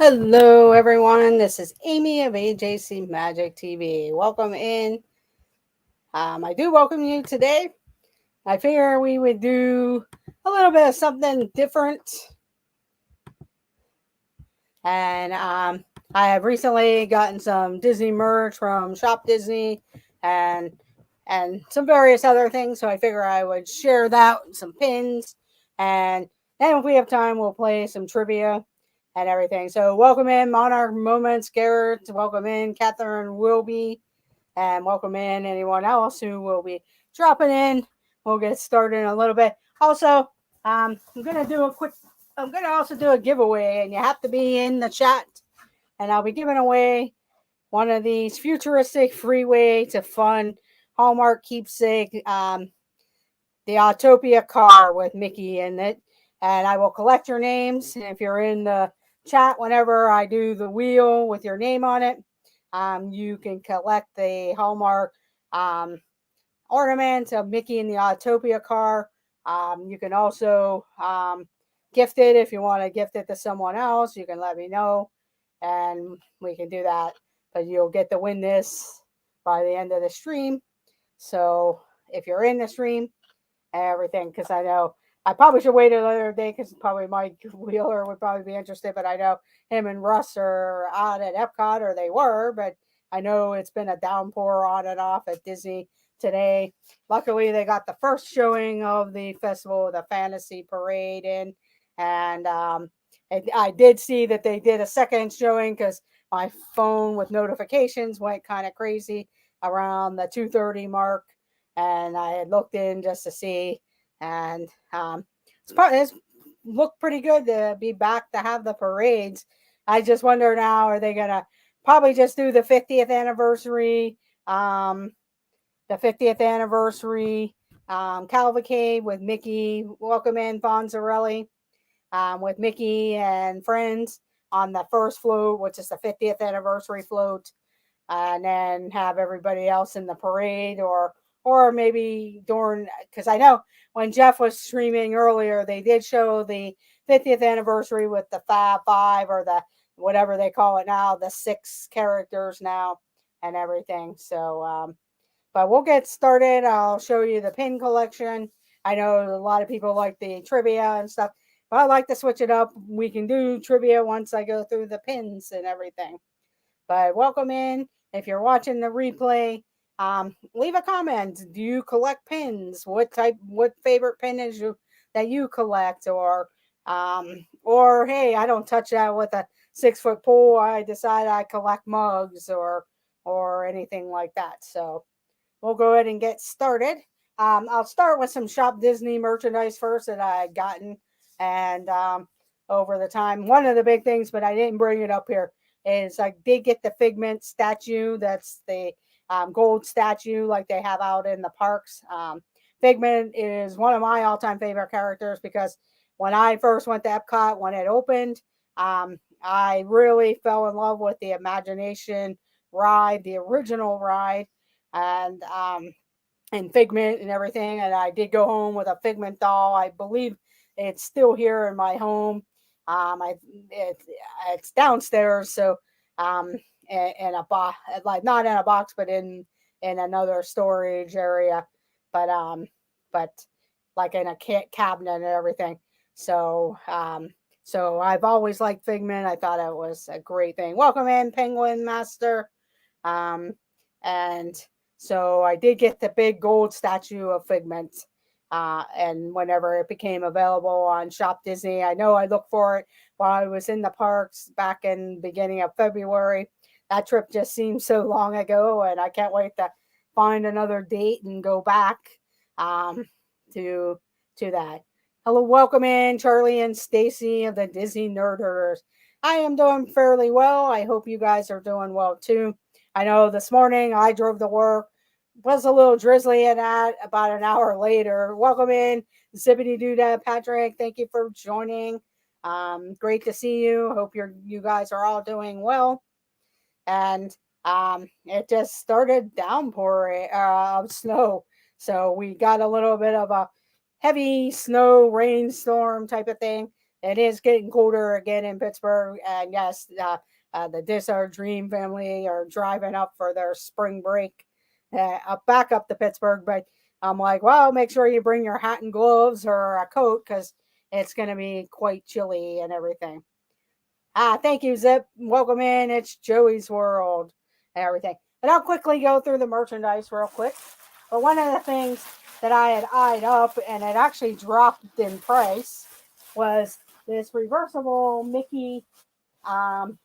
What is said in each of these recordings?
Hello, everyone. This is Amy of AJC Magic TV. Welcome in. I do welcome you today. I figure we would do a little bit of something different. And I have recently gotten some Disney merch from Shop Disney and some various other things. So I figure I would share that, some pins, and then if we have time, we'll play some trivia and everything. So welcome in Monarch Moments, Garrett. Welcome in Catherine Wilby, and welcome in anyone else who will be dropping in. We'll get started in a little bit. Also, I'm gonna do a quick. I'm gonna also do a giveaway, and you have to be in the chat. And I'll be giving away one of these futuristic freeway to fun Hallmark keepsake, the Autopia car with Mickey in it. And I will collect your names. And if you're in the chat whenever I do the wheel with your name on it, you can collect the Hallmark um, ornament of Mickey in the Autopia car. You can also gift it if you want to gift it to someone else. You can let me know, and we can do that. But you'll get to win this by the end of the stream. So if you're in the stream and everything, because I know I probably should wait another day because probably Mike Wheeler would probably be interested. But I know him and Russ are out at Epcot, or they were. But I know it's been a downpour on and off at Disney today. Luckily, they got the first showing of the festival, the Fantasy Parade, in, and I did see that they did a second showing because my phone with notifications went kind of crazy around the 2:30 mark, and I had looked in just to see, and it's looked pretty good to be back to have the parades. I just wonder now, are they gonna probably just do the 50th anniversary? The 50th anniversary cavalcade with Mickey. Welcome in Fonzarelli, with Mickey and friends on the first float, which is the 50th anniversary float, and then have everybody else in the parade, or maybe during, because I know when Jeff was streaming earlier, they did show the 50th anniversary with the Fab Five, or the whatever they call it now, the six characters now and everything. So but we'll get started. I'll show you the pin collection. I know a lot of people like the trivia and stuff, but I like to switch it up. We can do trivia once I go through the pins and everything. But welcome in. If you're watching the replay, leave a comment. Do you collect pins? What favorite pin is you that you collect? Or hey, I don't touch that with a 6 foot pole. I decide I collect mugs or anything like that. So we'll go ahead and get started. I'll start with some Shop Disney merchandise first that I had gotten, and over the time. One of the big things, but I didn't bring it up here, is I did get the Figment statue. That's the gold statue like they have out in the parks. Figment is one of my all-time favorite characters because when I first went to Epcot when it opened, I really fell in love with the Imagination ride, the original ride, and Figment and everything. And I did go home with a Figment doll. I believe it's still here in my home. It's downstairs, so um, in a box, like not in a box, but in another storage area, but but like in a cabinet and everything. So so I've always liked Figment. I thought it was a great thing. Welcome in, Penguin Master. Um, and so I did get the big gold statue of Figment. And whenever it became available on Shop Disney, I know I looked for it while I was in the parks back in beginning of February. That trip just seems so long ago, and I can't wait to find another date and go back um, to that. Hello, welcome in Charlie and Stacy of the Disney Nerd Herders. I am doing fairly well. I hope you guys are doing well too. I know this morning I drove to work, was a little drizzly at that about an hour later. Welcome in, Zippity Doodad Patrick. Thank you for joining. Great to see you. Hope you guys are all doing well. And it just started downpouring of snow. So we got a little bit of a heavy snow rainstorm type of thing. it is getting colder again in Pittsburgh, and yes, the Dis Our Dream family are driving up for their spring break, back up to Pittsburgh. But I'm like, well, make sure you bring your hat and gloves or a coat because it's going to be quite chilly and everything. Thank you, Zip. Welcome in. It's Joey's World and everything. But I'll quickly go through the merchandise real quick. But one of the things that I had eyed up and it actually dropped in price was this reversible Mickey, um,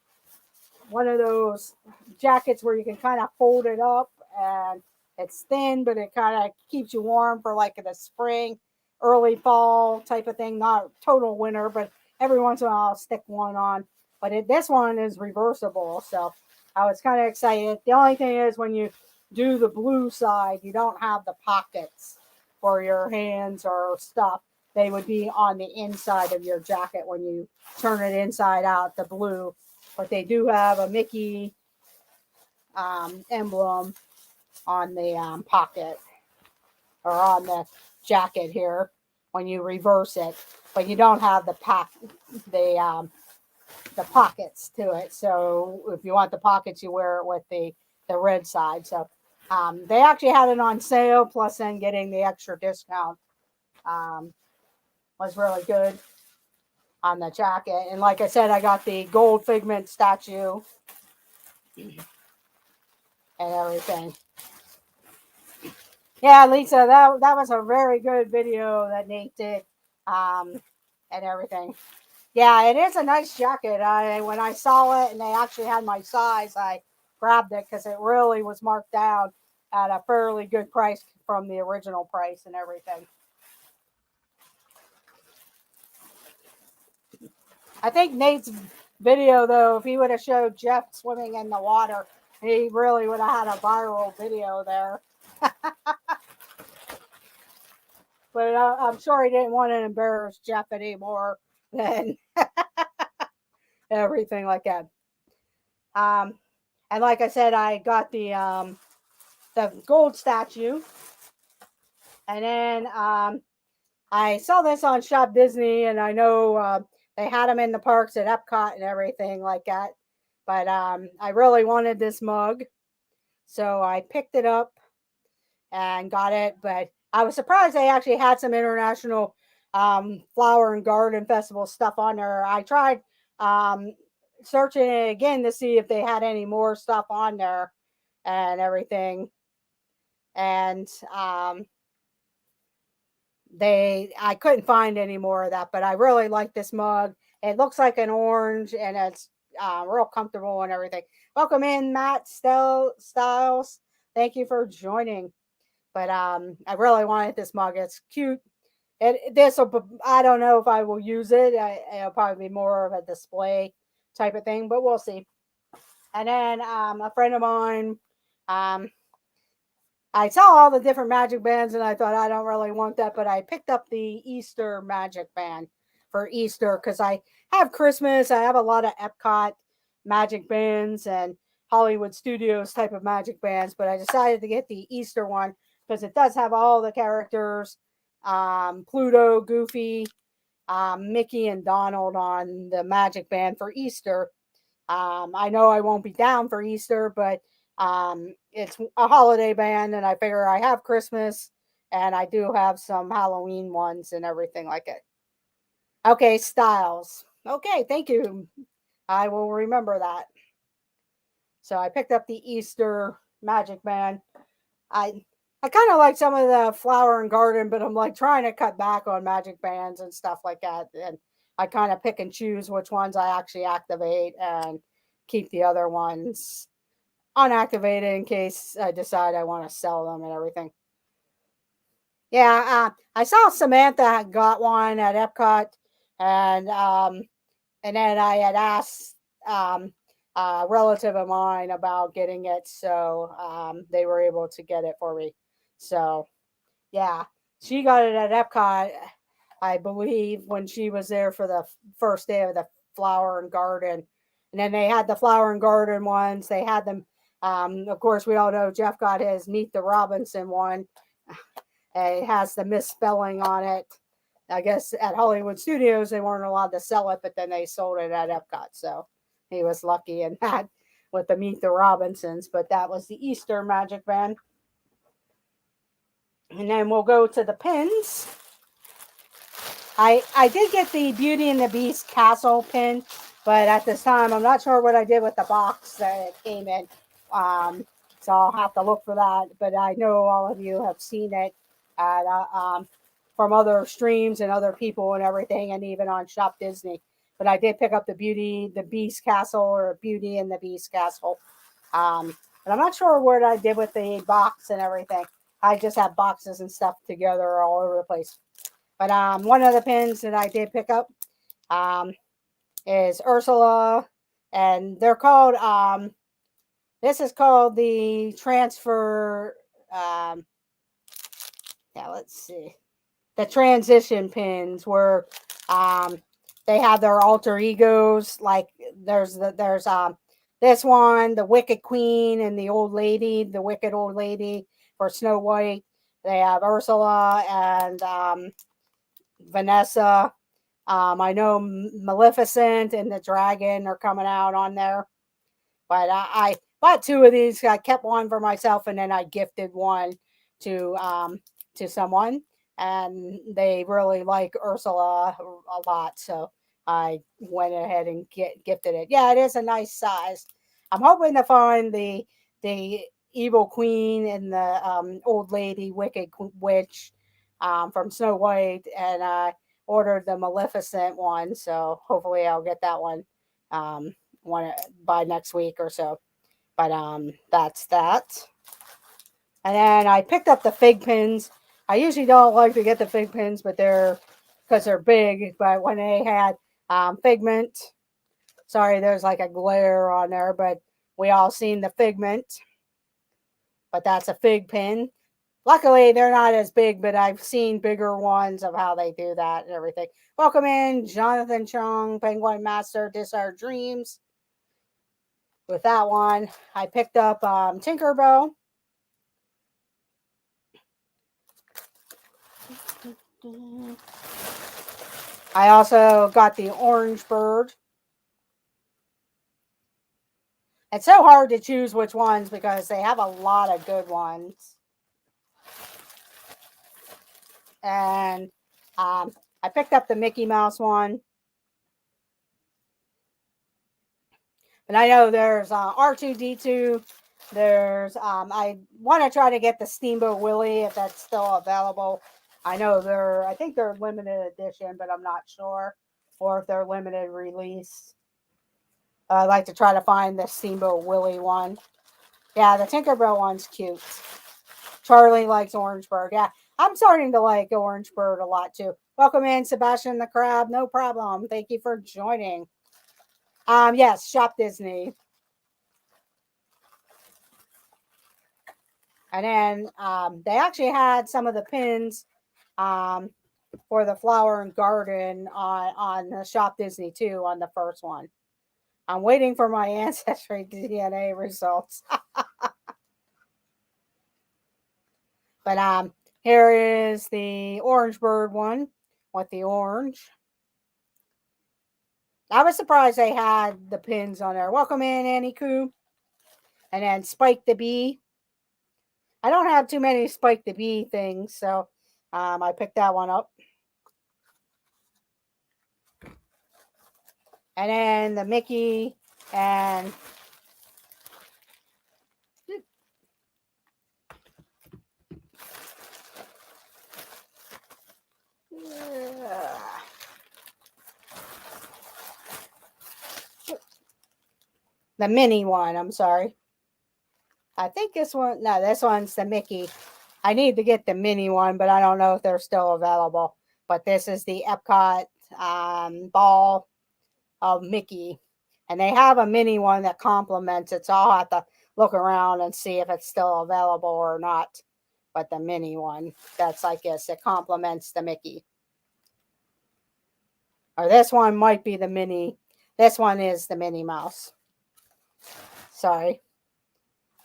one of those jackets where you can kind of fold it up and it's thin, but it kind of keeps you warm for like the spring, early fall type of thing. Not total winter, but every once in a while I'll stick one on. But this one is reversible, so I was kind of excited. The only thing is when you do the blue side, you don't have the pockets for your hands or stuff. They would be on the inside of your jacket when you turn it inside out, the blue. But they do have a Mickey emblem on the pocket or on the jacket here when you reverse it, but you don't have the pockets to it. So if you want the pockets, you wear it with the red side. So they actually had it on sale, plus then getting the extra discount was really good on the jacket. And like I said, I got the gold figment statue and everything. Yeah, Lisa, that was a very good video that Nate did, and everything. Yeah, it is a nice jacket. When I saw it and they actually had my size, I grabbed it because it really was marked down at a fairly good price from the original price and everything. I think Nate's video, though, if he would have showed Jeff swimming in the water, he really would have had a viral video there. But I'm sure he didn't want to embarrass Jeff anymore than everything like that. And like I said, I got the gold statue, and then I saw this on Shop Disney, and I know they had them in the parks at Epcot and everything like that. But I really wanted this mug, so I picked it up and got it. But I was surprised they actually had some international flower and garden festival stuff on there. I tried searching it again to see if they had any more stuff on there and everything. And I couldn't find any more of that, but I really like this mug. It looks like an orange and it's real comfortable and everything. Welcome in, Matt Styles. Thank you for joining. But I really wanted this mug. It's cute. I don't know if I will use it. It'll probably be more of a display type of thing, but we'll see. And then a friend of mine, I saw all the different magic bands and I thought I don't really want that, but I picked up the Easter magic band for Easter because I have Christmas. I have a lot of Epcot magic bands and Hollywood Studios type of magic bands, but I decided to get the Easter one because it does have all the characters, Pluto, Goofy, Mickey, and Donald on the magic band for Easter. I know I won't be down for Easter, but it's a holiday band, and I figure I have Christmas, and I do have some Halloween ones and everything like it. Okay, Styles. Okay, thank you. I will remember that. So I picked up the Easter Magic Band. I kind of like some of the flower and garden, but I'm like trying to cut back on magic bands and stuff like that. And I kind of pick and choose which ones I actually activate and keep the other ones unactivated in case I decide I want to sell them and everything. Yeah, I saw Samantha got one at Epcot, and then I had asked a relative of mine about getting it, so they were able to get it for me. So yeah, she got it at Epcot, I believe, when she was there for the first day of the flower and garden. And then they had the flower and garden ones. They had them. Of course, we all know Jeff got his Meet the Robinson one. It has the misspelling on it. I guess at Hollywood Studios they weren't allowed to sell it, but then they sold it at Epcot. So he was lucky in that with the Meet the Robinsons. But that was the Easter Magic Band. And then we'll go to the pins. I did get the Beauty and the Beast castle pin, but at this time I'm not sure what I did with the box that it came in. So I'll have to look for that. But I know all of you have seen it at, from other streams and other people and everything, and even on Shop Disney. But I did pick up the Beauty, the Beast castle, or Beauty and the Beast castle. But I'm not sure what I did with the box and everything. I just have boxes and stuff together all over the place. But one of the pins that I did pick up is Ursula, and they're called. This is called the transfer. Yeah, let's see. The transition pins where they have their alter egos. Like there's this one, the Wicked Queen, and the old lady, the Wicked Old Lady for Snow White. They have Ursula and Vanessa. I know Maleficent and the dragon are coming out on there. But I bought two of these. I kept one for myself, and then I gifted one to someone, and they really like Ursula a lot. So I went ahead and gifted it. Yeah, it is a nice size. I'm hoping to find the evil queen and the old lady wicked witch from Snow White, and I ordered the Maleficent one. So hopefully I'll get that one. One by next week or so. But that's that. And then I picked up the fig pins. I usually don't like to get the fig pins, but they're because they're big. But when they had Figment, sorry, there's like a glare on there, but we all seen the Figment. But that's a fig pin. Luckily, they're not as big, but I've seen bigger ones of how they do that and everything. Welcome in, Jonathan Chung, Penguin Master, Dis Our Dreams. With that one, I picked up Tinkerbell. I also got the Orange Bird. It's so hard to choose which ones because they have a lot of good ones. And I picked up the Mickey Mouse one. And I know there's R2-D2. There's I want to try to get the Steamboat Willie if that's still available. I know I think they're limited edition, but I'm not sure, or if they're limited release. I'd like to try to find the Steamboat Willie one. Yeah, the Tinkerbell one's cute. Charlie likes Orangeburg. Yeah, I'm starting to like Orangeburg a lot too. Welcome in, Sebastian the Crab. No problem. Thank you for joining. Yes, Shop Disney. And then they actually had some of the pins for the Flower and Garden on the Shop Disney too on the first one. I'm waiting for my Ancestry DNA results. But here is the Orange Bird one with the orange. I was surprised they had the pins on there. Welcome in, Annie Koo. And then Spike the Bee. I don't have too many Spike the Bee things, so I picked that one up. And then the Mickey and the mini one, I'm sorry. I think this one's the Mickey. I need to get the mini one, but I don't know if they're still available. But this is the Epcot ball of Mickey. And they have a mini one that complements it, so I'll have to look around and see if it's still available or not. But the mini one, that's, I guess, it complements the Mickey. Or this one might be the mini. This one is the Minnie Mouse. Sorry.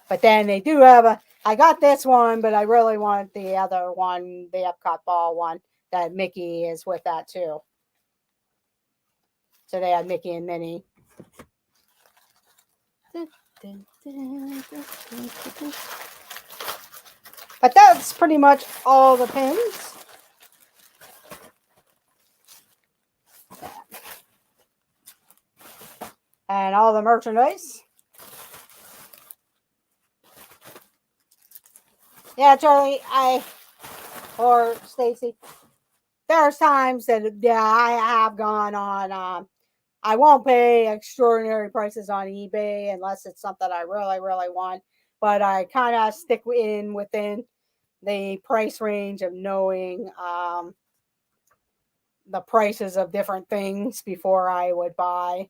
But then they do have I got this one, but I really want the other one, the Epcot ball one. that Mickey is with that too. So they had Mickey and Minnie. But that's pretty much all the pins. And all the merchandise. Yeah, Charlie, or Stacy, there's times that I have gone on. I won't pay extraordinary prices on eBay unless it's something I really, really want. But I kind of stick within the price range of knowing the prices of different things before I would buy,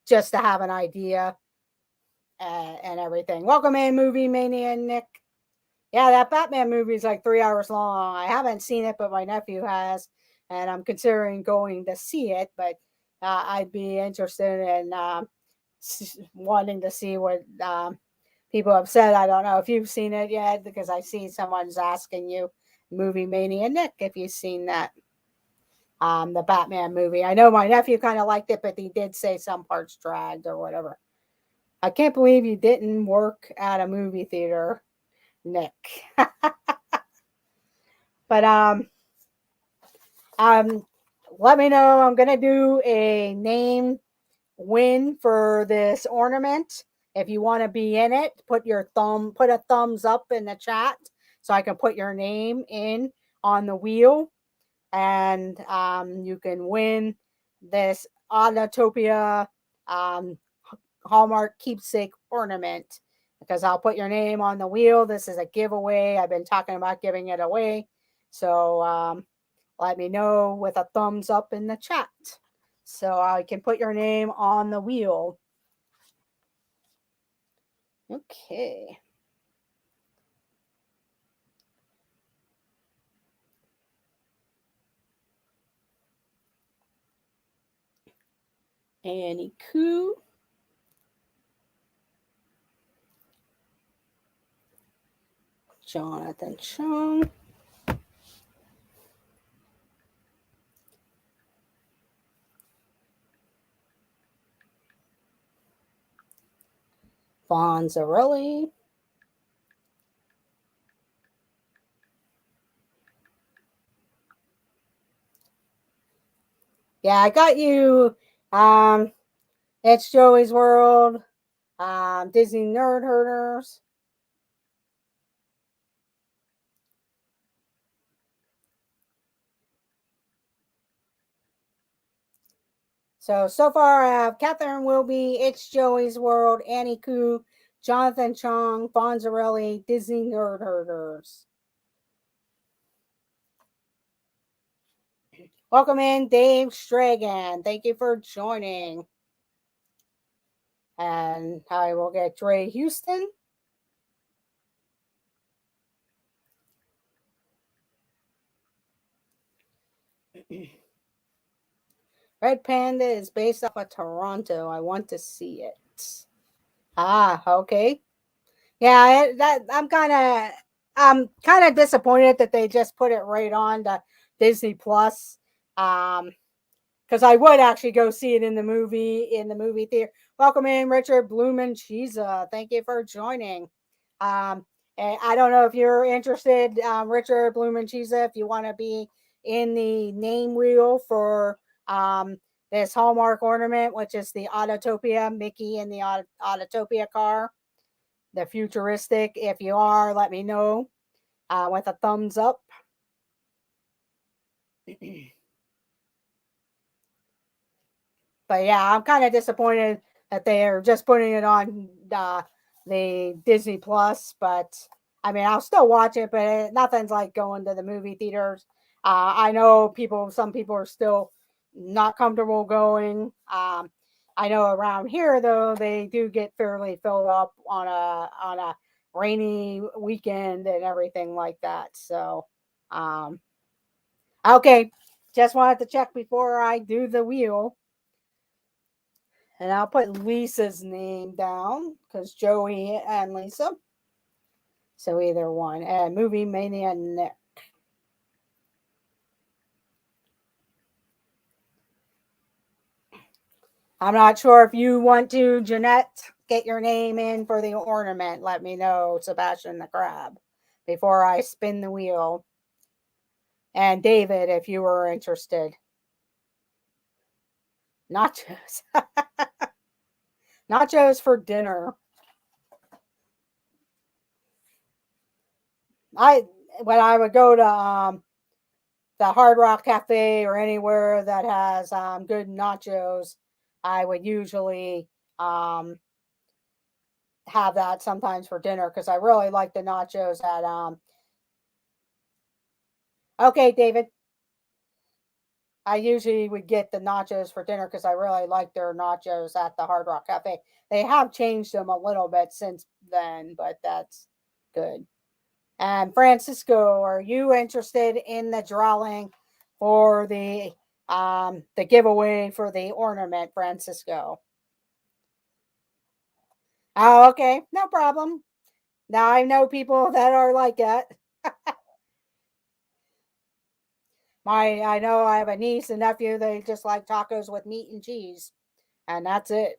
just to have an idea and everything. Welcome in, Movie Mania, Nick. Yeah, that Batman movie is like 3 hours long. I haven't seen it, but my nephew has, and I'm considering going to see it. But I'd be interested in wanting to see what people have said. I don't know if you've seen it yet, because I see someone's asking you, Movie Mania Nick, if you've seen that. The Batman movie. I know my nephew kind of liked it, but he did say some parts dragged or whatever. I can't believe you didn't work at a movie theater, Nick. But let me know. I'm gonna do a name win for this ornament. If you want to be in it, put a thumbs up in the chat so I can put your name in on the wheel, and you can win this Autotopia Hallmark keepsake ornament, because I'll put your name on the wheel. This is a giveaway. I've been talking about giving it away. So let me know with a thumbs up in the chat so I can put your name on the wheel. Okay. Annie Koo. Jonathan Chung. Fonzarelli. Yeah, I got you. It's Joey's World. Disney Nerd Herders. So far I have Catherine Wilby, It's Joey's World, Annie Koo, Jonathan Chong, Fonzarelli, Disney Nerd Herders. Welcome in, Dave Stragan. Thank you for joining. And I will get Dre Houston. Red Panda is based off of Toronto. I want to see it. Okay. Yeah, I'm kind of disappointed that they just put it right on to Disney Plus. Because I would actually go see it in the movie theater. Welcome in, Richard Blumenchiza. Thank you for joining. And I don't know if you're interested, Richard Blumenchiza, if you want to be in the name wheel for this Hallmark ornament, which is the Autotopia, Mickey in the Autotopia car, the futuristic. If you are, let me know with a thumbs up. But yeah, I'm kind of disappointed that they're just putting it on the Disney Plus. But I mean, I'll still watch it, but nothing's like going to the movie theaters. I know some people are still not comfortable going. I know around here though, they do get fairly filled up on a rainy weekend and everything like that. So, okay, just wanted to check before I do the wheel. And I'll put Lisa's name down because Joey and Lisa. So either one. And Movie Mania Nick. I'm not sure if you want to, Jeanette, get your name in for the ornament. Let me know, Sebastian the Crab, before I spin the wheel. And David, if you were interested. Nachos. Nachos for dinner. When I would go to the Hard Rock Cafe or anywhere that has good nachos, I would usually have that sometimes for dinner because I really like the nachos at okay, David. I usually would get the nachos for dinner because I really like their nachos at the Hard Rock Cafe. They have changed them a little bit since then, but that's good. And Francisco, are you interested in the drawing for the giveaway for the ornament, Francisco? Oh, okay, no problem. Now I know people that are like that. I know I have a niece and nephew, they just like tacos with meat and cheese, and that's it.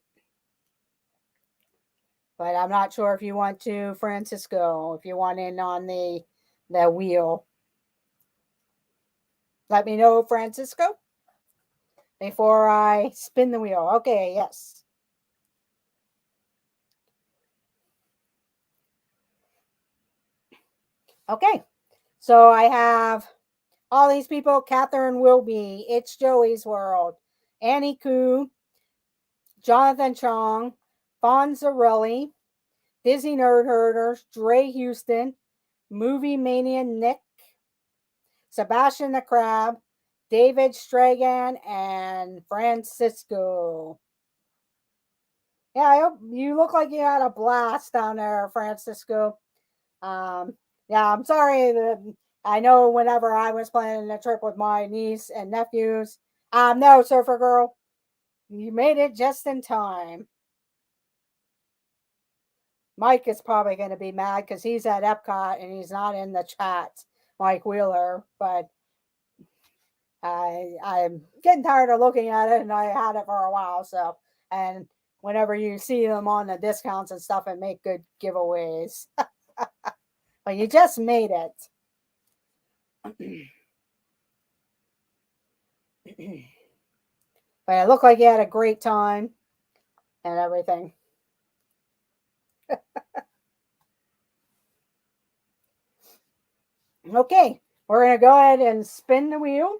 But I'm not sure if you want to, Francisco, if you want in on the wheel. Let me know, Francisco, before I spin the wheel. Okay, yes. Okay, so I have all these people: Catherine Wilby, It's Joey's World, Annie Koo, Jonathan Chong, Fonzarelli, Disney Nerd Herders, Dre Houston, Movie Mania Nick, Sebastian the Crab, David Stragan, and Francisco. Yeah, I hope you look like you had a blast down there, Francisco. Um, yeah, I'm sorry that I know whenever I was planning a trip with my niece and nephews. No, Surfer Girl, you made it just in time. Mike is probably going to be mad because he's at Epcot and he's not in the chat, Mike Wheeler. But I'm getting tired of looking at it, and I had it for a while. So, and whenever you see them on the discounts and stuff, and make good giveaways. But you just made it. But it looked like you had a great time and everything. Okay, we're going to go ahead and spin the wheel.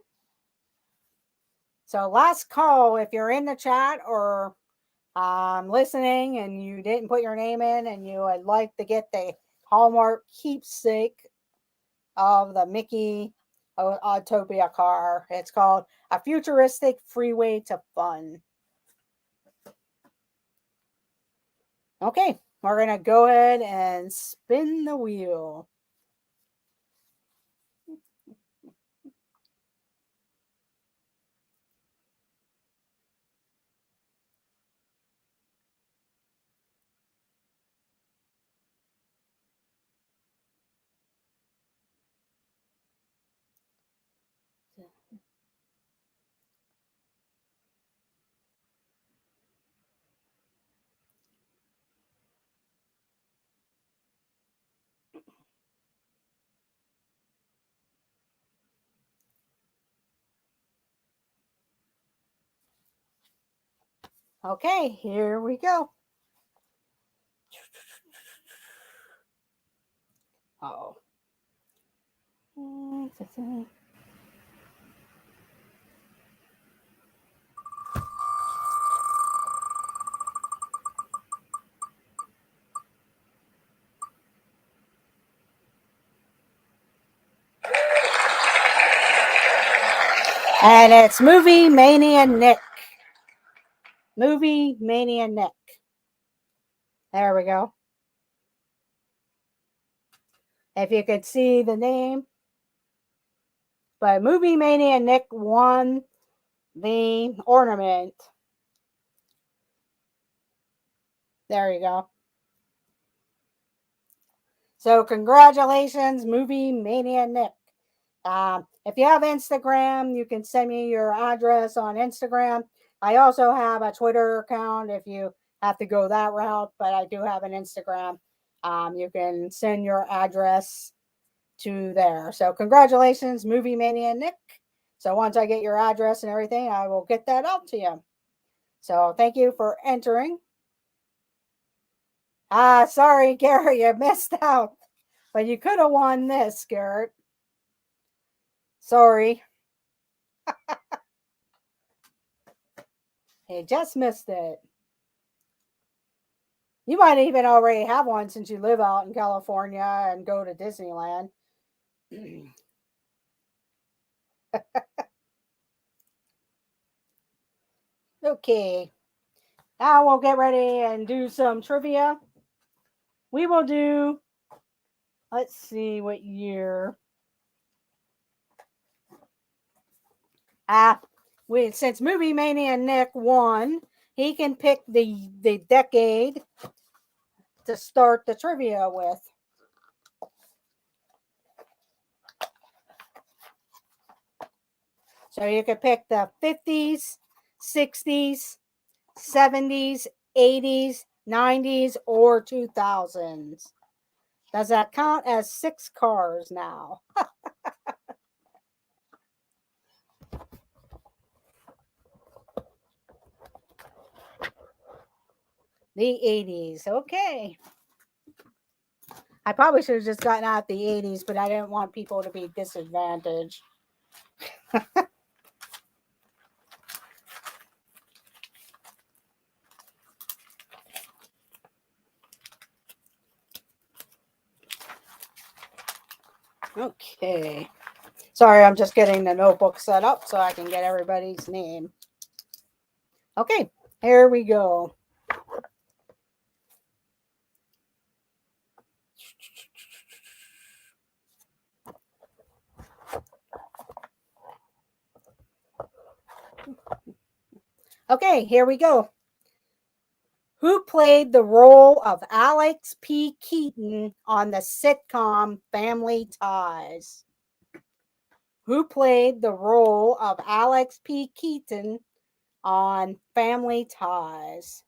So, last call if you're in the chat or listening and you didn't put your name in and you would like to get the Hallmark keepsake of the Mickey Autopia car. It's called A Futuristic Freeway to Fun. Okay, we're going to go ahead and spin the wheel. Okay, here we go. Oh. And it's Movie Mania Nick. Movie Mania Nick. There we go. If you could see the name. But Movie Mania Nick won the ornament. There you go. So congratulations, Movie Mania Nick. If you have Instagram, you can send me your address on Instagram I also have a Twitter account if you have to go that route, but I do have an Instagram. You can send your address to there. So congratulations, Movie Mania Nick. So once I get your address and everything, I will get that out to you. So thank you for entering. Sorry, Gary, you missed out. But you could have won this, Garrett. Sorry. You just missed it. You might even already have one since you live out in California and go to Disneyland. Okay. Now we'll get ready and do some trivia. We will do, let's see what year. Since Movie Mania Nick won, he can pick the decade to start the trivia with. So you could pick the 50s, 60s, 70s, 80s, 90s, or 2000s. Does that count as 6 cars now? The 80s. Okay. I probably should have just gotten out the 80s, but I didn't want people to be disadvantaged. Okay. Sorry, I'm just getting the notebook set up so I can get everybody's name. Okay, here we go. Okay, here we go. Who played the role of Alex P. Keaton on the sitcom Family Ties? Who played the role of Alex P. Keaton on Family Ties?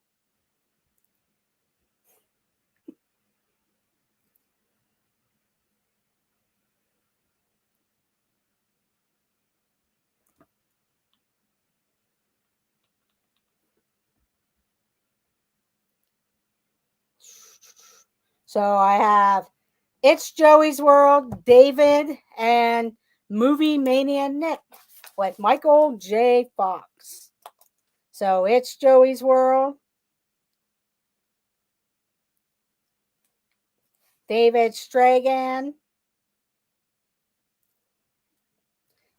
So I have It's Joey's World, David, and Movie Mania Nick with Michael J. Fox. So It's Joey's World, David Stragan,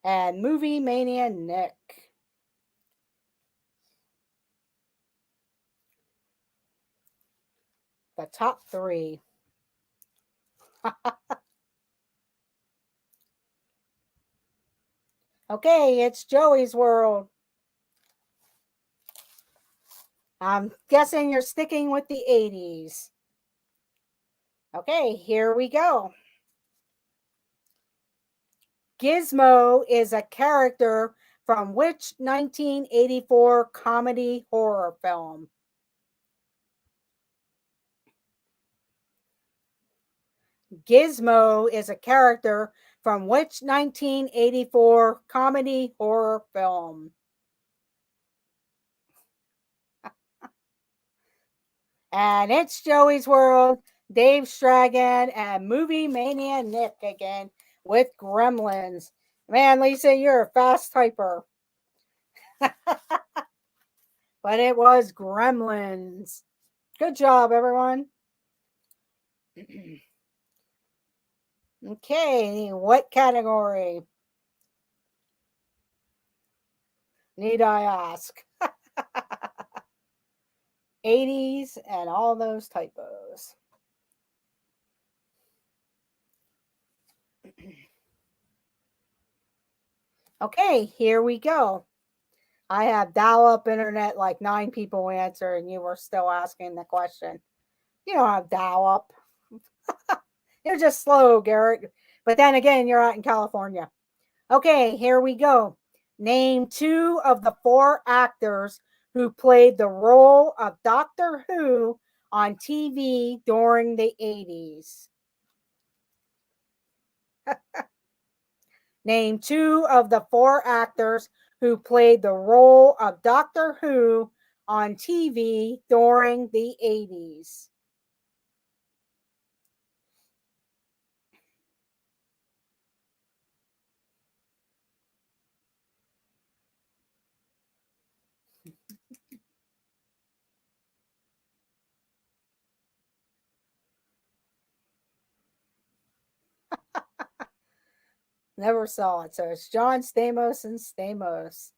and Movie Mania Nick. The top 3. Okay, It's Joey's World. I'm guessing you're sticking with the 80s. Okay, here we go. Gizmo is a character from which 1984 comedy horror film? Gizmo is a character from which 1984 comedy horror film? And It's Joey's World, Dave Stragan, and Movie Mania Nick again with Gremlins. Man, Lisa, you're a fast typer. But it was Gremlins. Good job, everyone. Okay, what category? Need I ask? 80s and all those typos. Okay, here we go. I have dial-up internet, like 9 people answer, and you were still asking the question. You don't have dial-up. You're just slow, Garrett. But then again, you're out in California. Okay, here we go. Name 2 of the 4 actors who played the role of Doctor Who on TV during the 80s. Name 2 of the 4 actors who played the role of Doctor Who on TV during the 80s. Never saw it. So it's John Stamos and Stamos.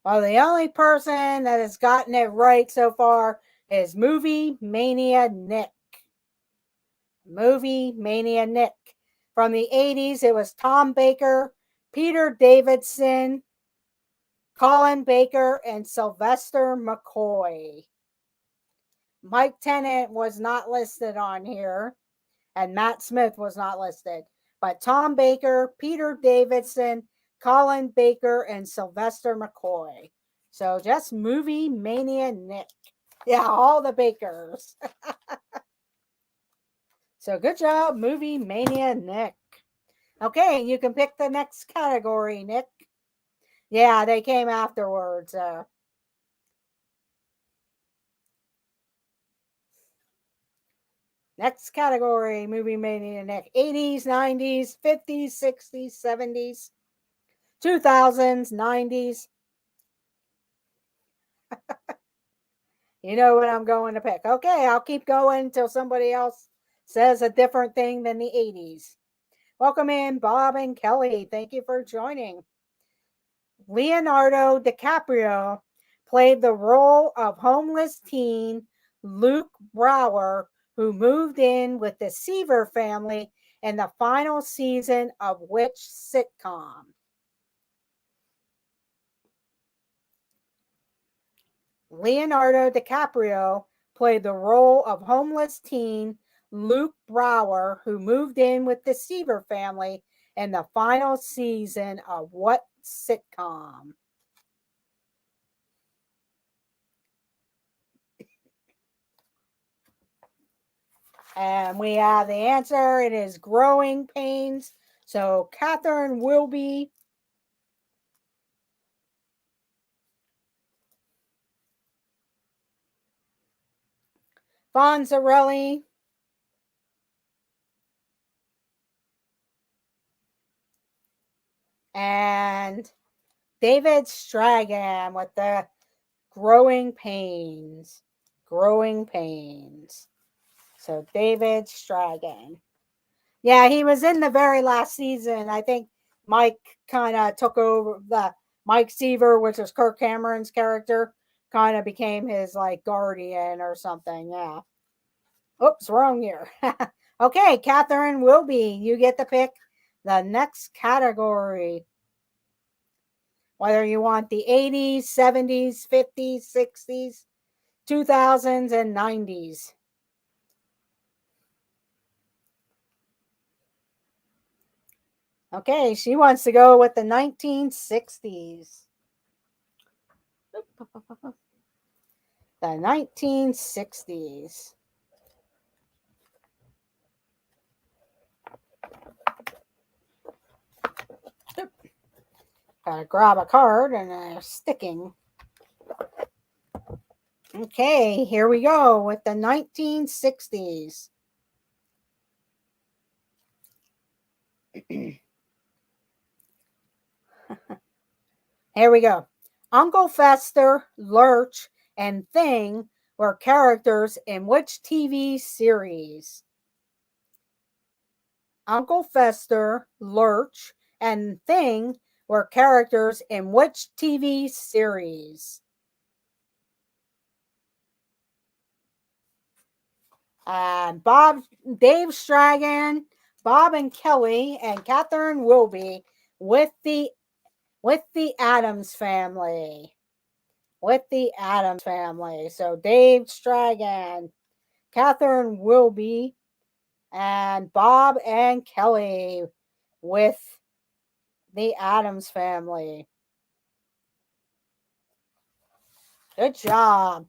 Well, the only person that has gotten it right so far is Movie Mania Nick. Movie Mania Nick. From the 80s, it was Tom Baker, Peter Davidson, Colin Baker, and Sylvester McCoy. Mike Tennant was not listed on here, and Matt Smith was not listed. But Tom Baker, Peter Davidson, Colin Baker, and Sylvester McCoy. So just Movie Mania Nick. Yeah, all the Bakers. So good job, Movie Mania Nick. Okay, you can pick the next category, Nick. Yeah, they came afterwards. Next category, Movie Mania Nick. 80s, 90s, 50s, 60s, 70s, 2000s, 90s. You know what I'm going to pick. Okay, I'll keep going until somebody else says a different thing than the 80s. Welcome in, Bob and Kelly. Thank you for joining. Leonardo DiCaprio played the role of homeless teen Luke Brower, who moved in with the Seaver family in the final season of which sitcom? Leonardo DiCaprio played the role of homeless teen Luke Brower, who moved in with the Seaver family in the final season of what sitcom? And we have the answer. It is Growing Pains. So Catherine Wilby. Fonzarelli. And David Strachan with the Growing Pains. Growing Pains. So David Strachan. Yeah, he was in the very last season. I think Mike kind of took over the Mike Seaver, which was Kirk Cameron's character, kind of became his like guardian or something. Yeah. Oops, wrong year. Okay, Catherine Wilby, you get to pick the next category. Whether you want the 80s, 70s, 50s, 60s, 2000s, and 90s. Okay, she wants to go with the 1960s. The 1960s. Gotta grab a card and a sticking. Okay, here we go with the 1960s. Here we go. Uncle Fester, Lurch, and Thing were characters in which TV series? Uncle Fester, Lurch, and Thing were characters in which TV series? Bob, Dave Strachan, Bob and Kelly, and Catherine Wilby with the Addams Family. with the Addams Family. So Dave Stragan, Catherine Wilby, and Bob and Kelly with the Addams Family. Good job.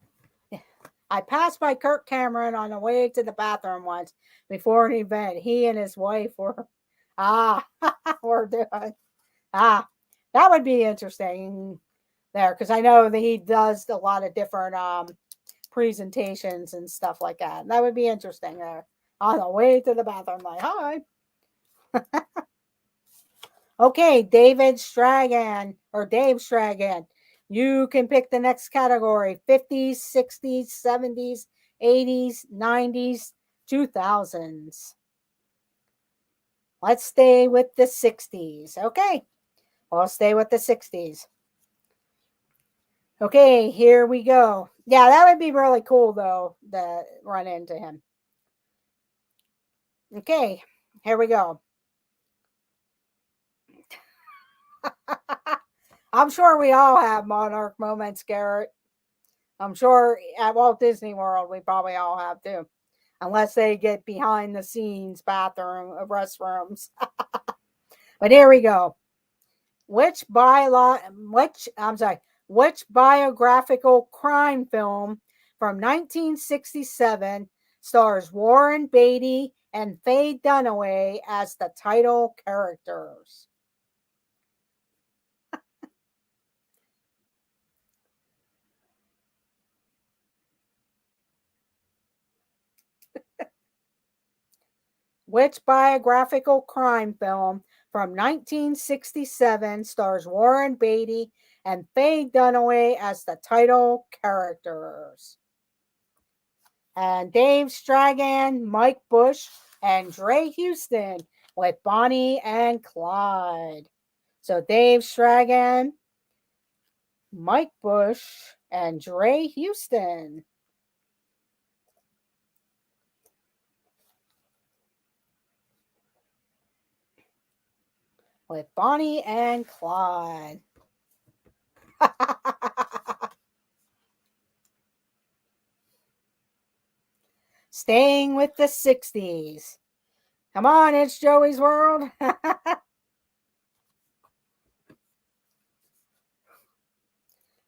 I passed by Kirk Cameron on the way to the bathroom once before an event. He and his wife were we're doing that would be interesting there, because I know that he does a lot of different presentations and stuff like that. That would be interesting there on the way to the bathroom. Like, hi. Okay, David Stragan or Dave Stragan. You can pick the next category: 50s, 60s, 70s, 80s, 90s, 2000s. Let's stay with the 60s. Okay, I'll stay with the 60s. Okay, here we go. Yeah, that would be really cool, though, to run into him. Okay, here we go. I'm sure we all have monarch moments, Garrett. I'm sure at Walt Disney World we probably all have too, unless they get behind the scenes bathroom restrooms. But here we go. Which biographical crime film from 1967 stars Warren Beatty and Faye Dunaway as the title characters? Which biographical crime film from 1967 stars Warren Beatty and Faye Dunaway as the title characters? And Dave Stragan, Mike Bush, and Dre Houston with Bonnie and Clyde. So Dave Stragan, Mike Bush, and Dre Houston. With Bonnie and Clyde. Staying with the 60s. Come on, it's Joey's World.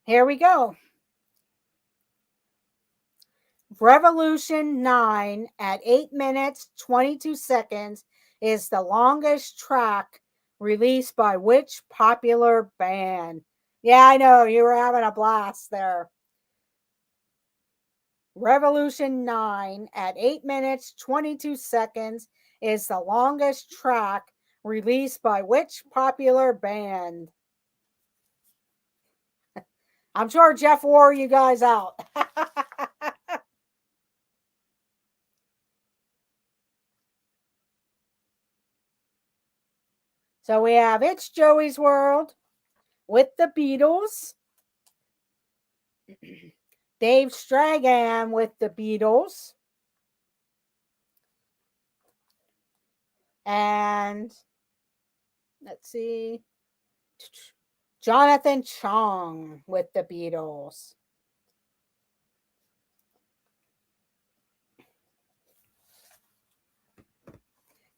Here we go. Revolution 9 at 8 minutes 22 seconds is the longest track released by which popular band? Yeah, I know, you were having a blast there. Revolution 9 at 8 minutes 22 seconds is the longest track released by which popular band? I'm sure Jeff wore you guys out. So we have It's Joey's World with the Beatles, Dave Stragan with the Beatles, and let's see, Jonathan Chong with the Beatles.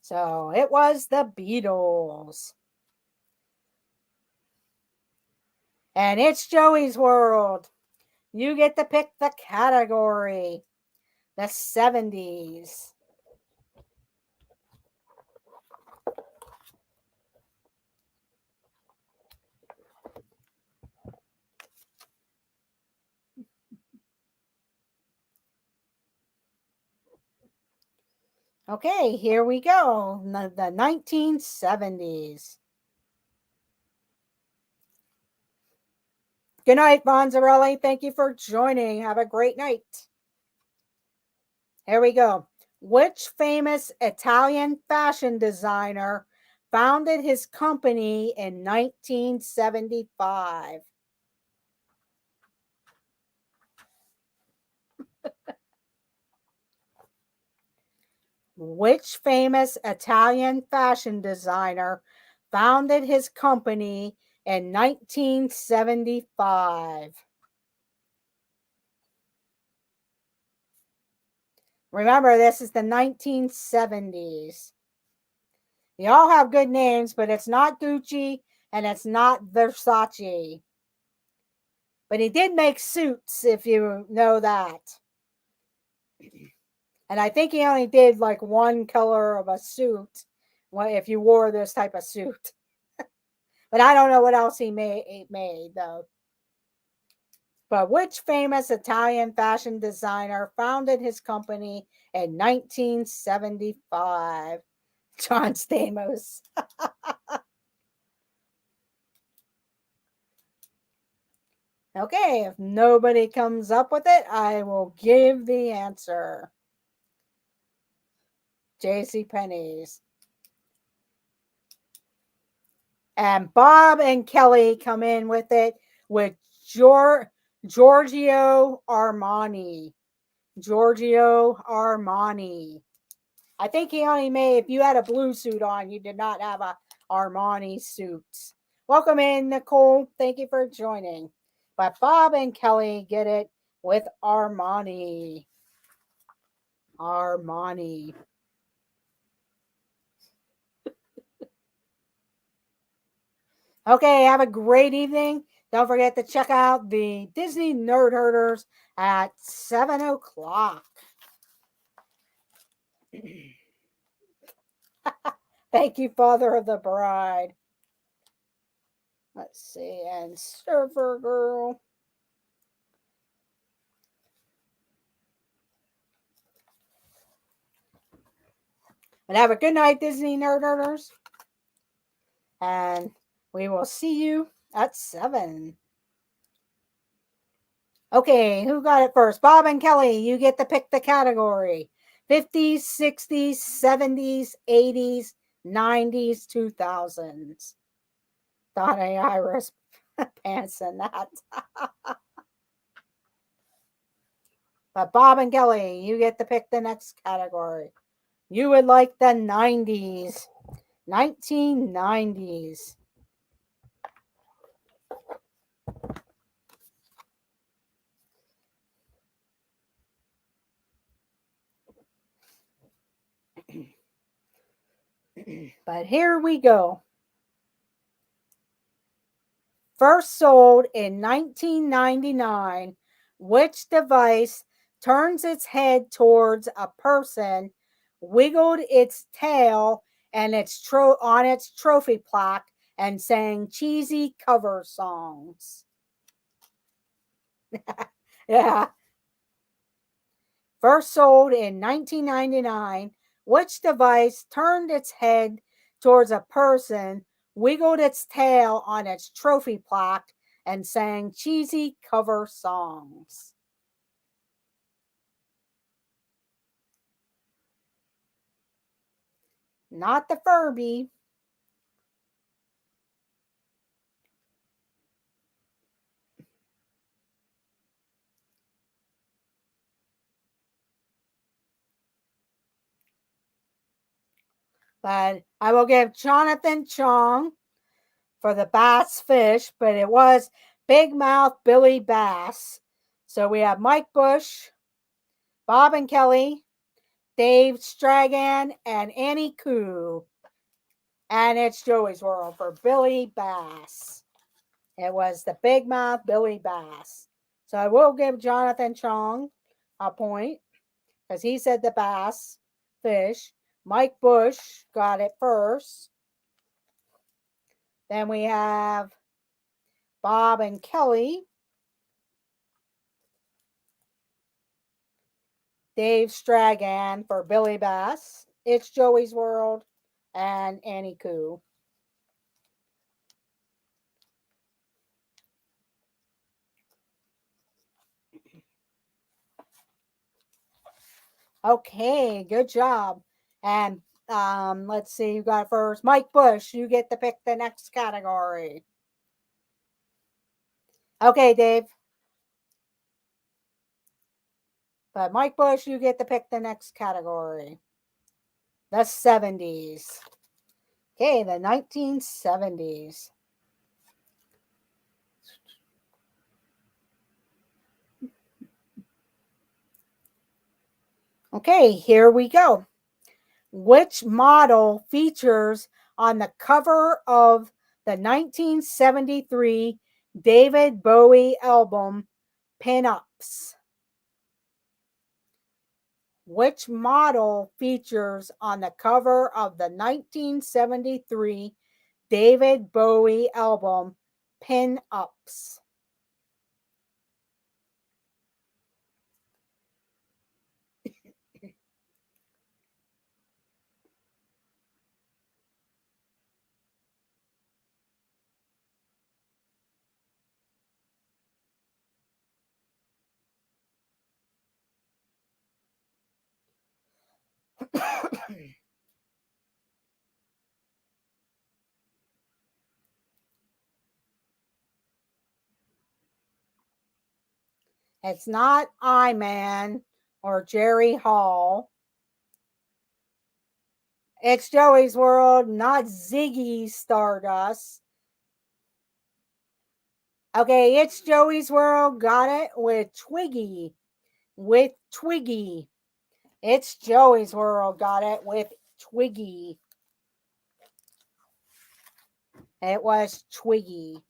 So it was the Beatles. And It's Joey's World. You get to pick the category. The 70s. Okay, here we go. The 1970s. Good night, Bonzarelli. Thank you for joining. Have a great night. Here we go. Which famous Italian fashion designer founded his company in 1975? Which famous Italian fashion designer founded his company in 1975? Remember, this is the 1970s. They all have good names, but it's not Gucci and it's not Versace. But he did make suits, if you know that. And I think he only did like one color of a suit if you wore this type of suit. But I don't know what else he made though. But which famous Italian fashion designer founded his company in 1975? John Stamos. Okay, if nobody comes up with it, I will give the answer. J.C. Penney's. And Bob and Kelly come in with it with Giorgio Armani. Giorgio Armani. I think he only made, if you had a blue suit on, you did not have a Armani suit. Welcome in, Nicole. Thank you for joining. But Bob and Kelly get it with Armani. Armani. Okay, have a great evening. Don't forget to check out the Disney Nerd Herders at 7 o'clock. Thank you, Father of the Bride. Let's see, and Surfer Girl. And have a good night, Disney Nerd Herders. And we will see you at 7. Okay, who got it first? Bob and Kelly, you get to pick the category. 50s, 60s, 70s, 80s, 90s, 2000s. Donna Iris pants and that. But Bob and Kelly, you get to pick the next category. You would like the 90s. 1990s. But here we go. First sold in 1999, which device turns its head towards a person, wiggled its tail and on its trophy plaque, and sang cheesy cover songs? Yeah. First sold in 1999, which device turned its head towards a person, wiggled its tail on its trophy plaque, and sang cheesy cover songs? Not the Furby. But I will give Jonathan Chong for the bass fish, but it was Big Mouth Billy Bass. So we have Mike Bush, Bob and Kelly, Dave Stragan, and Annie Koo. And it's Joey's World for Billy Bass. It was the Big Mouth Billy Bass. So I will give Jonathan Chong a point because he said the bass fish. Mike Bush got it first. Then we have Bob and Kelly. Dave Stragan for Billy Bass. It's Joey's World. And Annie Koo. Okay, good job. And let's see, you got first. Mike Bush, you get to pick the next category. Okay, Dave. But Mike Bush, you get to pick the next category. The 70s. Okay, the 1970s. Okay, here we go. Which model features on the cover of the 1973 David Bowie album Pin-Ups? Which model features on the cover of the 1973 David Bowie album Pin-Ups? It's not I-Man or Jerry Hall. It's Joey's World, not Ziggy Stardust. Okay, it's Joey's World. Got it with Twiggy. With Twiggy. It's Joey's World. Got it with Twiggy. It was Twiggy.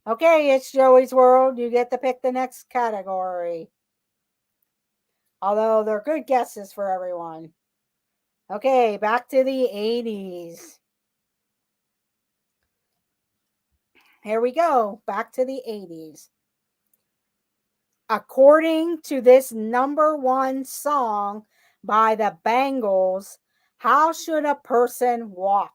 Okay, it's Joey's World. You get to pick the next category. Although they're good guesses for everyone. Okay, back to the 80s. Here we go. Back to the 80s. According to this number one song by the Bangles, how should a person walk?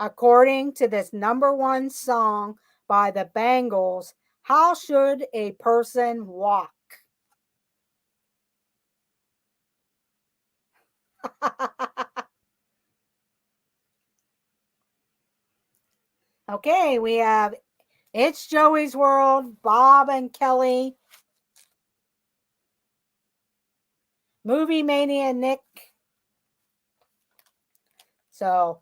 According to this number one song by the Bangles, how should a person walk? Okay, we have It's Joey's World, Bob and Kelly, Movie Mania Nick. So,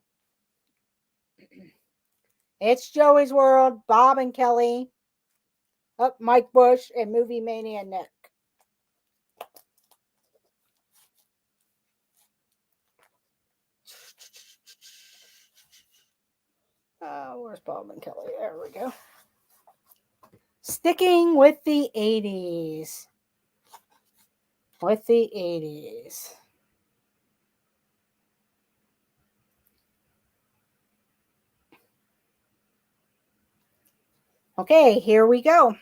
It's Joey's World, Bob and Kelly, Mike Bush, and Movie Mania Nick. Where's Bob and Kelly? There we go. Sticking with the 80s. With the 80s. Okay, here we go.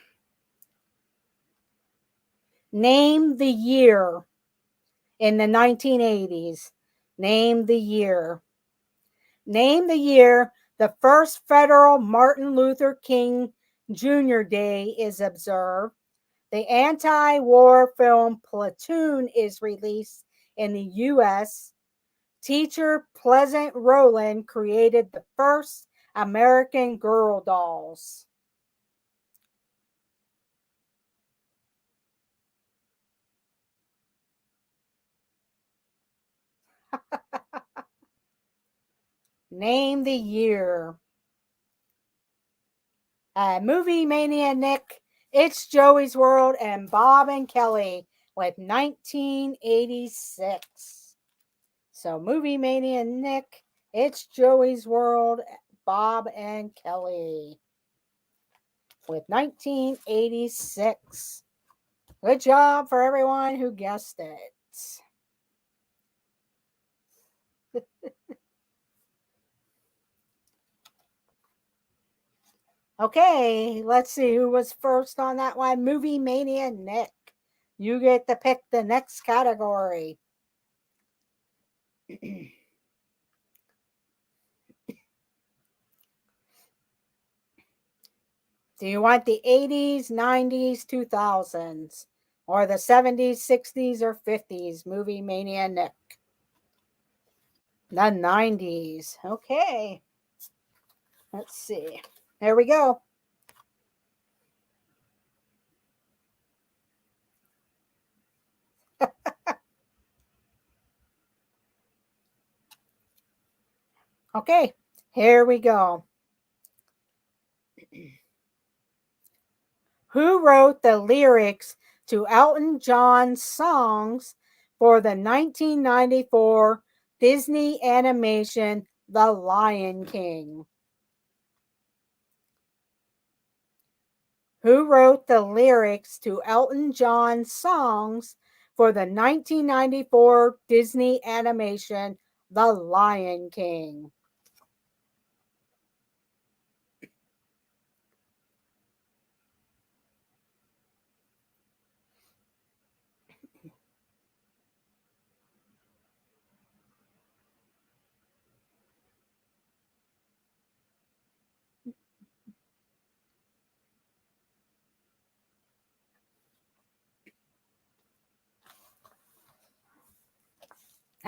Name the year in the 1980s. Name the year. Name the year the first federal Martin Luther King Jr. Day is observed. The anti-war film Platoon is released in the U.S. Teacher Pleasant Rowland created the first American Girl dolls. Name the year. Movie Mania Nick, It's Joey's World, and Bob and Kelly with 1986. So Movie Mania Nick, It's Joey's World, Bob and Kelly with 1986. Good job for everyone who guessed it. Okay, let's see who was first on that one. Movie Mania Nick. You get to pick the next category. Do you want the 80s, 90s, 2000s, or the 70s, 60s, or 50s? Movie Mania Nick. The 90s. Okay. Let's see. There we go. Okay. Here we go. Who wrote the lyrics to Elton John's songs for the 1994 Disney animation The Lion King? Who wrote the lyrics to Elton John's songs for the 1994 Disney animation The Lion King?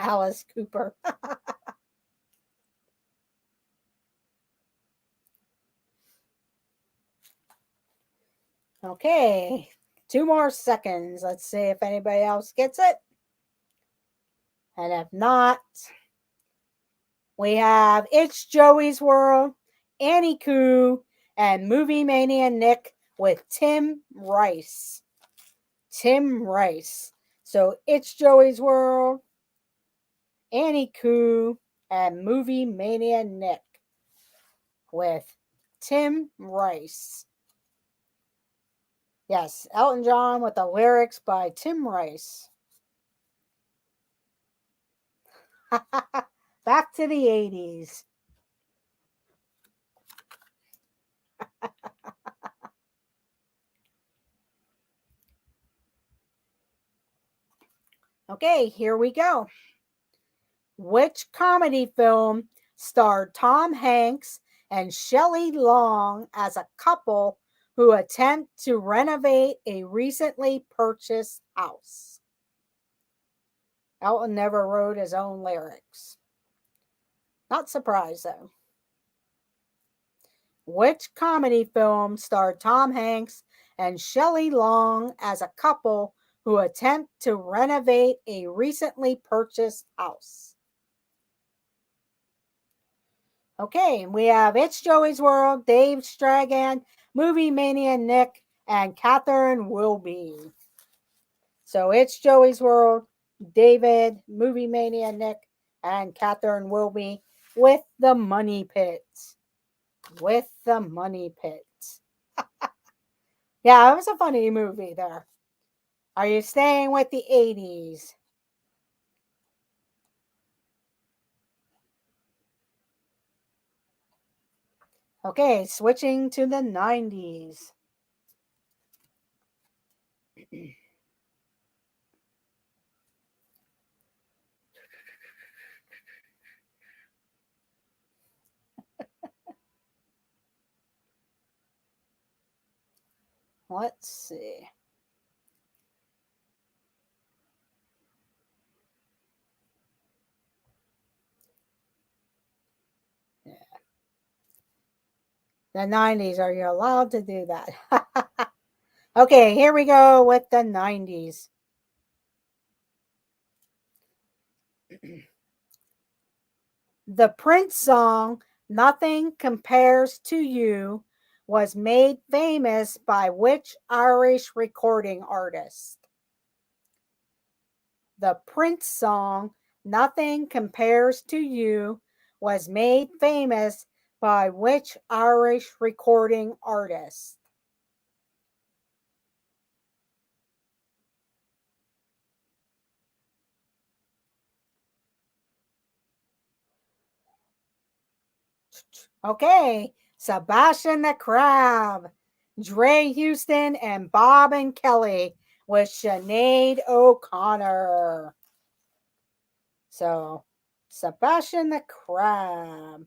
Alice Cooper. Okay, 2 more seconds. Let's see if anybody else gets it. And if not, we have It's Joey's World, Annie Koo, and Movie Mania Nick with Tim Rice. Tim Rice. So It's Joey's World, Annie Koo, and Movie Mania Nick with Tim Rice. Yes, Elton John with the lyrics by Tim Rice. Back to the 80s. Okay, here we go. Which comedy film starred Tom Hanks and Shelley Long as a couple who attempt to renovate a recently purchased house? Elton never wrote his own lyrics. Not surprised though. Which comedy film starred Tom Hanks and Shelley Long as a couple who attempt to renovate a recently purchased house? Okay, we have It's Joey's World, Dave Stragan, Movie Mania Nick, and Catherine Wilby. So It's Joey's World, David, Movie Mania Nick, and Catherine Wilby with the Money Pit. With the Money Pit. Yeah, it was a funny movie there. Are you staying with the 80s? Okay, switching to the 90s. Let's see. Yeah. The 90s, are you allowed to do that? Okay, here we go with the 90s. The Prince song, Nothing Compares to You, was made famous by which Irish recording artist? The Prince song, Nothing Compares to You, was made famous by which Irish recording artist? Okay, Sebastian the Crab, Dre Houston, and Bob and Kelly with Sinead O'Connor. So, Sebastian the Crab.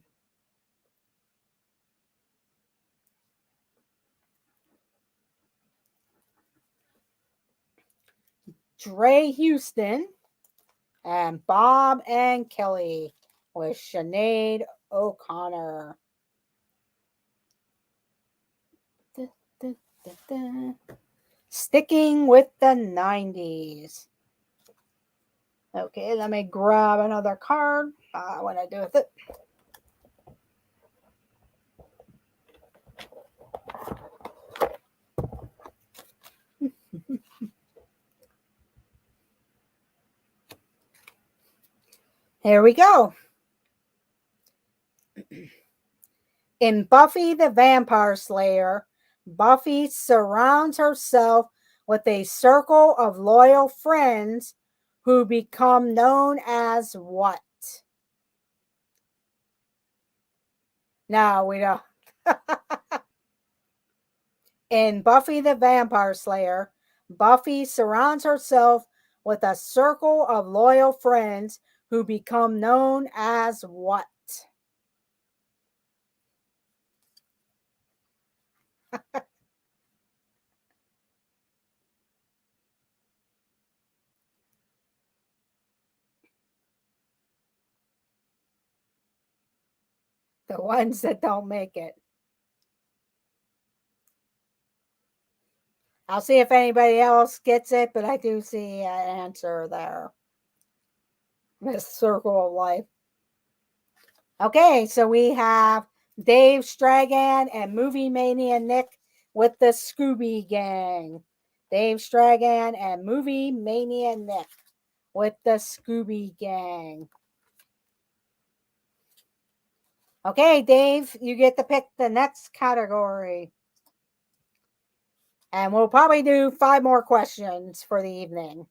Dre Houston and Bob and Kelly with Sinead O'Connor. Da, da, da, da. Sticking with the 90s. Okay, let me grab another card. What I do with it? Here we go. In Buffy the Vampire Slayer, Buffy surrounds herself with a circle of loyal friends who become known as what? No, we don't. In Buffy the Vampire Slayer, Buffy surrounds herself with a circle of loyal friends who become known as what? The ones that don't make it. I'll see if anybody else gets it, but I do see an answer there. This circle of life. Okay, so we have Dave Stragan and Movie Mania Nick with the Scooby Gang. Dave Stragan and Movie Mania Nick with the Scooby Gang. Okay, Dave, you get to pick the next category. And we'll probably do 5 more questions for the evening.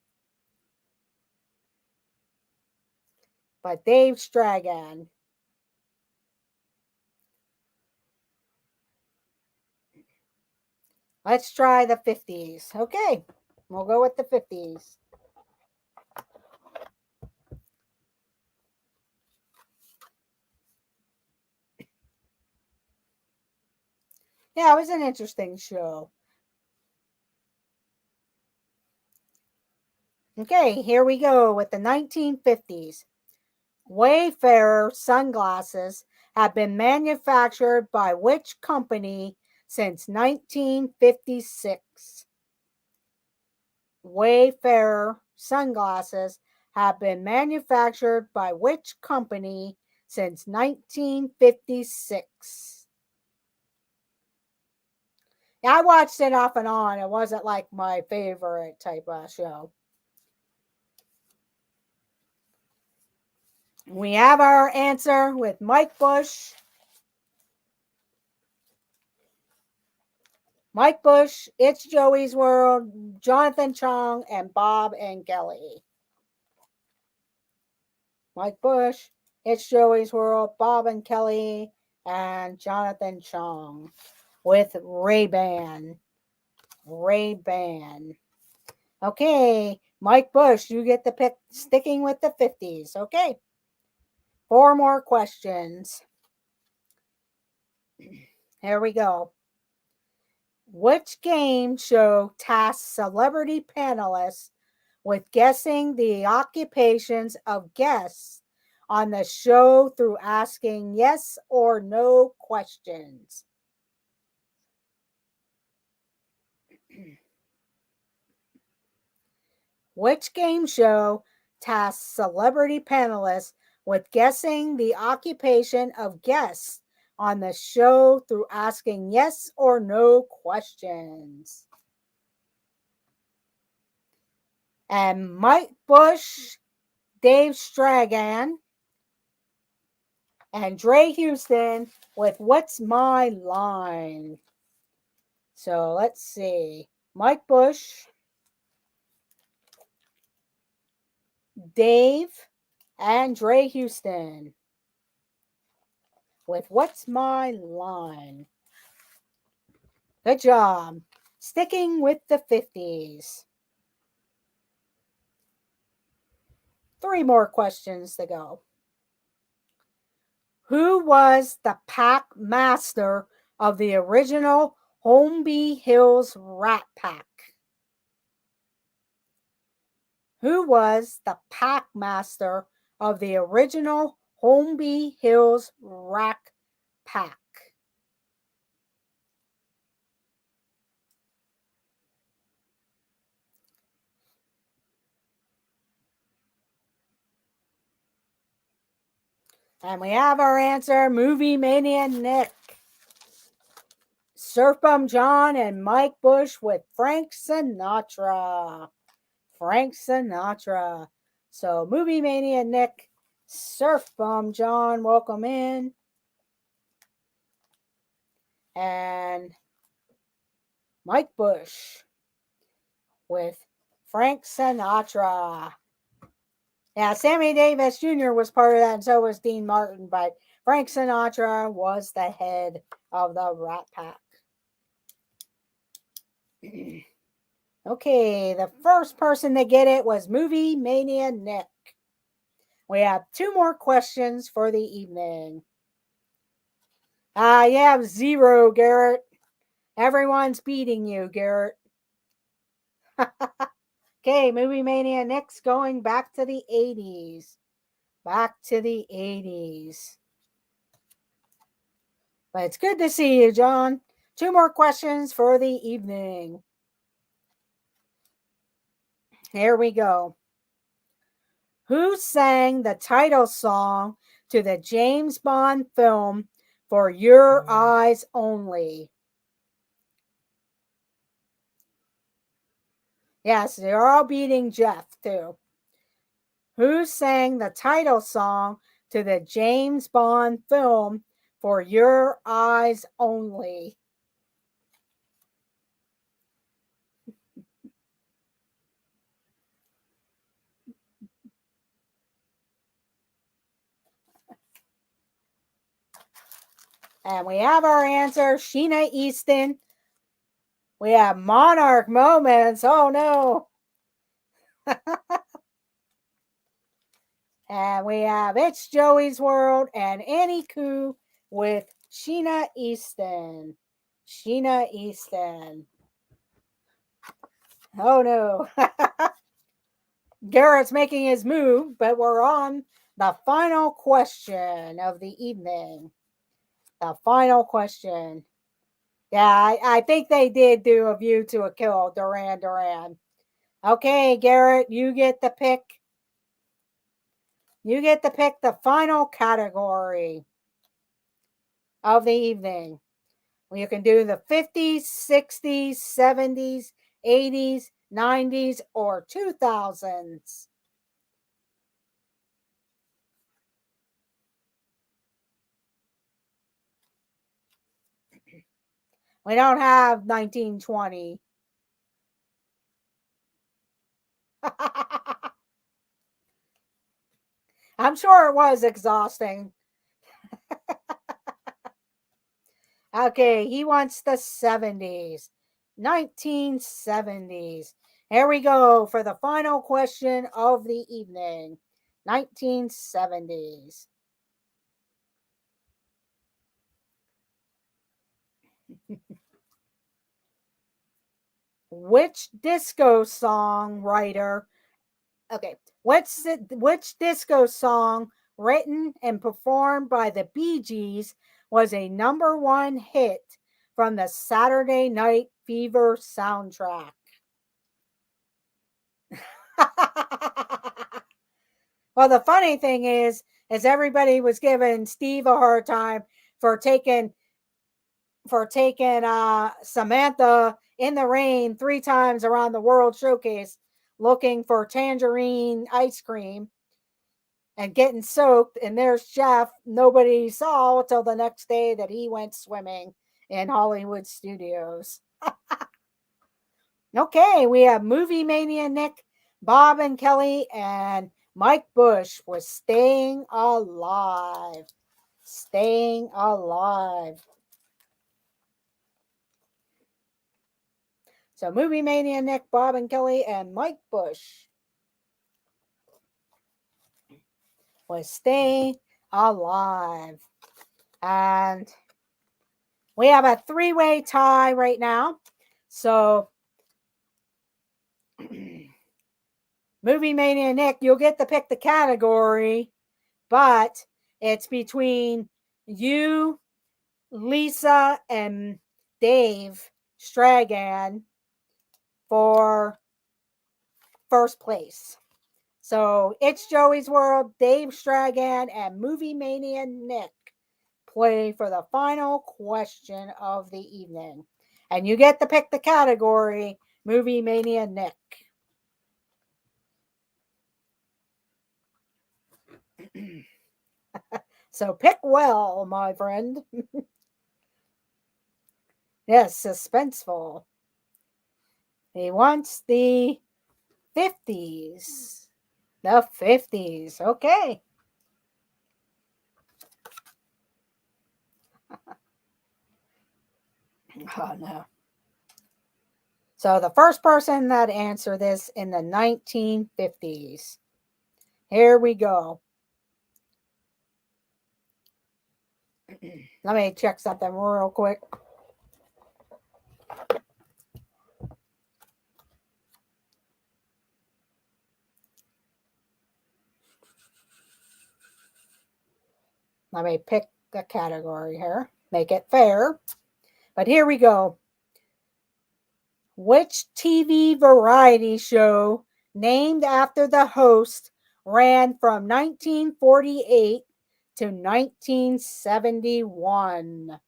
But Dave Stragan. Let's try the 50s. Okay, we'll go with the 50s. Yeah, it was an interesting show. Okay, here we go with the 1950s. Wayfarer sunglasses have been manufactured by which company since 1956? Wayfarer sunglasses have been manufactured by which company since 1956? Yeah, I watched it off and on. It wasn't like my favorite type of show. We have our answer with Mike Bush. Mike Bush, It's Joey's World, Jonathan Chong, and Bob and Kelly. Mike Bush, It's Joey's World, Bob and Kelly, and Jonathan Chong with Ray-Ban. Ray-Ban. Okay, Mike Bush, you get the pick, sticking with the 50s. Okay, 4 more questions. Here we go. Which game show tasks celebrity panelists with guessing the occupations of guests on the show through asking yes or no questions? Which game show tasks celebrity panelists with guessing the occupation of guests on the show through asking yes or no questions? And Mike Bush, Dave Stragan, and Dre Houston with What's My Line? So let's see. Mike Bush, Dave, and Dre Houston with What's My Line? Good job. Sticking with the 50s. 3 more questions to go. Who was the pack master of the original Holmby Hills Rat Pack? Who was the pack master of the original Holmby Hills Rat Pack? And we have our answer, Movie Mania Nick. Surf Bum John and Mike Bush with Frank Sinatra. Frank Sinatra. So Movie Mania Nick, Surf Bomb John, welcome in. And Mike Bush with Frank Sinatra. Now, Sammy Davis Jr. was part of that, and so was Dean Martin, but Frank Sinatra was the head of the Rat Pack. Okay, the first person to get it was Movie Mania Nick. We have 2 more questions for the evening. You have 0, Garrett. Everyone's beating you, Garrett. Okay, Movie Mania Nick's going back to the 80s. Back to the 80s. But it's good to see you, John. 2 more questions for the evening. Here we go. Who sang the title song to the James Bond film For Your Eyes Only? Yes, they're all beating Jeff, too. Who sang the title song to the James Bond film For Your Eyes Only? And we have our answer, Sheena Easton. We have Monarch Moments. Oh, no. And we have It's Joey's World and Annie Koo with Sheena Easton. Sheena Easton. Oh, no. Garrett's making his move, but we're on the final question of the evening. The final question. Yeah, I think they did do A View to a Kill, Duran Duran. Okay, Garrett, you get the pick. You get to pick the final category of the evening. You can do the 50s, 60s, 70s, 80s, 90s, or 2000s. We don't have 1920. I'm sure it was exhausting. Okay, he wants the 70s. 1970s. Here we go for the final question of the evening. 1970s. Which disco song writer? Okay, which disco song written and performed by the Bee Gees was a #1 hit from the Saturday Night Fever soundtrack? Well, the funny thing is everybody was giving Steve a hard time for taking Samantha in the rain 3 times around the World Showcase looking for tangerine ice cream and getting soaked. And there's Jeff. Nobody saw till the next day that he went swimming in Hollywood Studios. Okay, we have Movie Mania Nick, Bob and Kelly, and Mike Bush was Staying Alive. Staying Alive. So Movie Mania Nick, Bob and Kelly, and Mike Bush was Staying Alive. And we have a 3-way tie right now. So Movie Mania Nick, you'll get to pick the category, but it's between you, Lisa, and Dave Stragan for first place. So It's Joey's World, Dave Stragan, and Movie Mania Nick play for the final question of the evening. And you get to pick the category, Movie Mania Nick. So pick well, my friend. Yes, suspenseful. He wants the 50s. The 50s. Okay. Oh, no. So the first person that answered this in the 1950s. Here we go. Let me check something real quick. Let me pick a category here. Make it fair. But here we go. Which TV variety show named after the host ran from 1948 to 1971?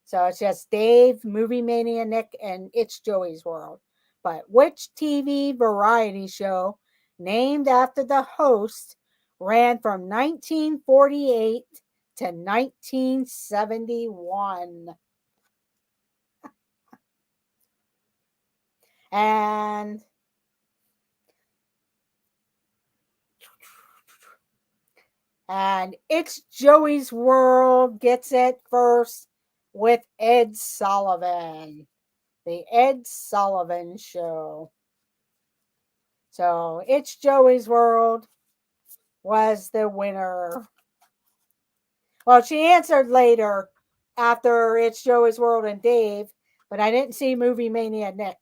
So it's just Dave, Movie Mania, Nick, and It's Joey's World. But which TV variety show named after the host ran from 1948 to 1971? And It's Joey's World gets it first with Ed Sullivan. The Ed Sullivan Show. So It's Joey's World was the winner. Well, she answered later after It's Joey's World and Dave, but I didn't see Movie Mania Nick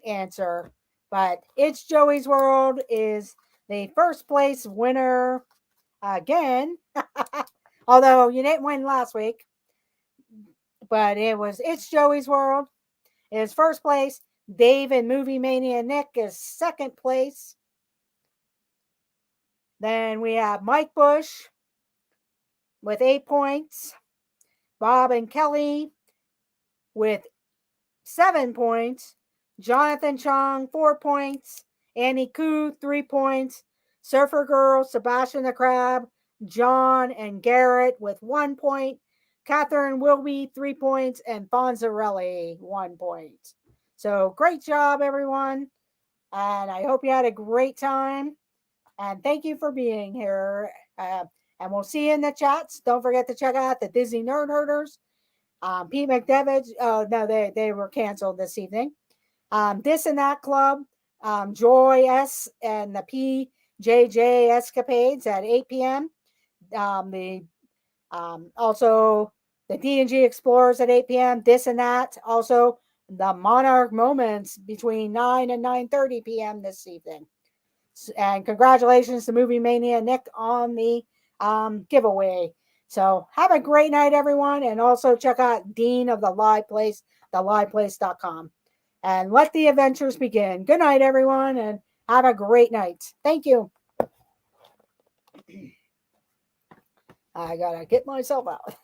answer. But It's Joey's World is the first place winner again. Although you didn't win last week. But it was It's Joey's World is first place. Dave and Movie Mania Nick is second place. Then we have Mike Bush with 8 points. Bob and Kelly with 7 points. Jonathan Chong, 4 points. Annie Koo, 3 points. Surfer Girl, Sebastian the Crab, John and Garrett with 1 point. Catherine Wilby, 3 points. And Fonzarelli, 1 point. So great job, everyone. And I hope you had a great time. And thank you for being here. And we'll see you in the chats. Don't forget to check out the Disney Nerd Herders. Pete McDevitt. No, they were canceled this evening. This and That Club. Joy S. and the PJJ Escapades at 8 p.m. Also the D&G Explorers at 8 p.m. This and That. Also the Monarch Moments between 9 and 9:30 p.m. this evening. And congratulations to Movie Mania Nick on the giveaway. So have a great night, everyone. And also check out Dean of the Live Place, theliveplace.com. And let the adventures begin. Good night, everyone, and have a great night. Thank you. I gotta get myself out.